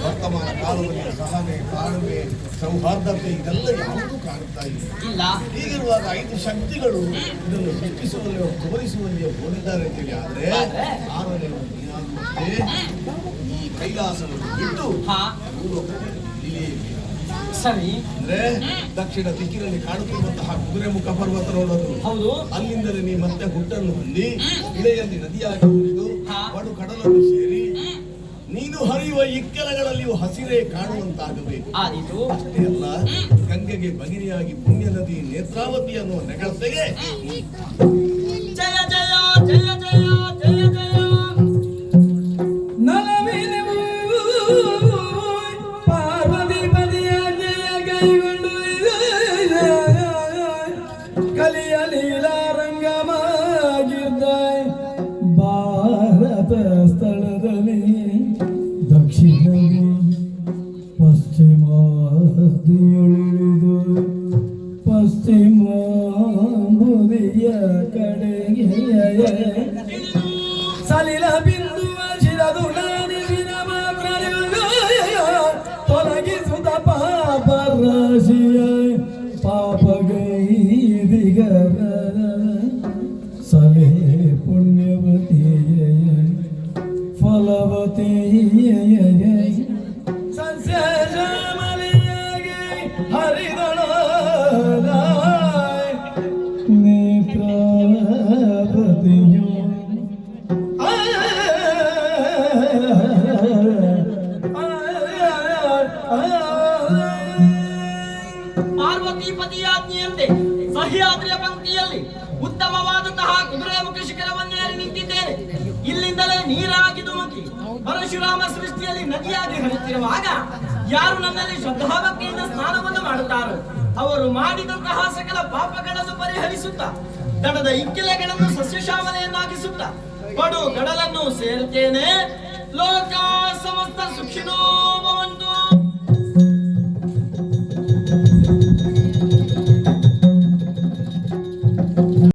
ವರ್ತಮಾನ ಕಾಲದಲ್ಲಿ ಸಹನೆ, ತಾಳ್ಮೆ, ಸೌಹಾರ್ದತೆ ಇದೆಲ್ಲ ಯಾವುದೂ ಕಾಣುತ್ತಾ ಇಲ್ಲ. ಹೀಗಿರುವಾಗ 5 ಶಕ್ತಿಗಳು ಇದನ್ನು ಸೃಷ್ಟಿಸುವಲ್ಲಿಯೋ ತೋರಿಸುವಲ್ಲಿಯೋ ಹೋಗಿದ್ದಾರೆ ಅಂತೇಳಿ ಆದ್ರೆ 6ನೇ ನೀನಾಗುವಂತೆ ಈ ಕೈಲಾಸವನ್ನು ಬಿಟ್ಟು ಸರಿ ಅಂದ್ರೆ ದಕ್ಷಿಣ ದಿಕ್ಕಿನಲ್ಲಿ ಕಾಣುತ್ತಿರುವಂತಹ ಕುದುರೆಮುಖ ಪರ್ವತ ನೋಡೋದು. ಹೌದು. ಅಲ್ಲಿಂದಲೇ ನೀ ಮತ್ತೆ ಹುಟ್ಟನ್ನು ಹೊಂದಿ ಇಳೆಯಲ್ಲಿ ನದಿಯಾಗಿ ಉಳಿದು ಪಡು ಕಡಲನ್ನು ಸೇರಿ ನೀನು ಹರಿಯುವ ಇಕ್ಕೆಲಗಳಲ್ಲಿಯೂ ಹಸಿರೇ ಕಾಣುವಂತಾಗಬೇಕು. ಅಷ್ಟೇ ಅಲ್ಲ, ಗಂಗೆಗೆ ಭಗಿನಿಯಾಗಿ ಪುಣ್ಯ ನದಿ ನೇತ್ರಾವತಿ ಅನ್ನುವ ನೆಗಳತೆಗೆ ಜಯ ಜಯ ಜಯ ಜಯ ಜಯ ಜಯ ಸ್ಥಳದಲ್ಲಿ ದಕ್ಷಿಣವೇ ಪಶ್ಚಿಮಾದಿಯೊಳಿದು ಪಶ್ಚಿಮಾಂಬುದಿಯ ಕಡೆಗೆ ಸಲಿಲ ಬಿಂದುವ ಶಿರದು ನಾನಿನ ಮಾತ್ರ ತೊಲಗಿಸುತ್ತ ಪಾಪ ರಾಶಿಯ ಪಾಪಗೈದಿಗರ ಸಲೇ ಪುಣ್ಯವತಿಯ ಫಲವತಿಯ ಸಸ್ಯ ಶ್ಯಾಮಲಿಯಾಗಿ ಹರಿದಳ ನೇತ್ರಾವತಿಯು ಪಾರ್ವತಿಪತಿಯಾಜ್ಞೆಯಂತೆ ಸಹ್ಯಾದ್ರಿಯ ಪಂಕ್ತಿಯಲ್ಲಿ ಉತ್ತಮವಾದಂತಹ ಕುದುರೆಮುಖ ಶಿಖರವನ್ನೇರಿ ನಿಂತಿದ್ದೇನೆ. ಇಲ್ಲಿಂದಲೇ ನೀರಾಗಿ ಧುಮುಕಿ ಪರಶುರಾಮ ಸೃಷ್ಟಿಯಲ್ಲಿ ನದಿಯಾಗಿ ಹರಿಯುತ್ತಿರುವಾಗ ಯಾರು ನನ್ನಲ್ಲಿ ಶ್ರದ್ಧಾಭಕ್ತಿಯಿಂದ ಸ್ನಾನವನ್ನು ಮಾಡುತ್ತಾರೋ ಅವರು ಮಾಡಿದಂತಹ ಸಕಲ ಪಾಪಗಳನ್ನು ಪರಿಹರಿಸುತ್ತಾ ದಡದ ಇಕ್ಕೆಲೆಗಳನ್ನು ಸಸ್ಯಶ್ಯಾಮಲೆಯನ್ನಾಗಿಸುತ್ತಾ ಪಡು ಗಡಲನ್ನು ಸೇರುತ್ತೇನೆ. ಲೋಕ ಸಮಸ್ತ ಸುಖಿನೋ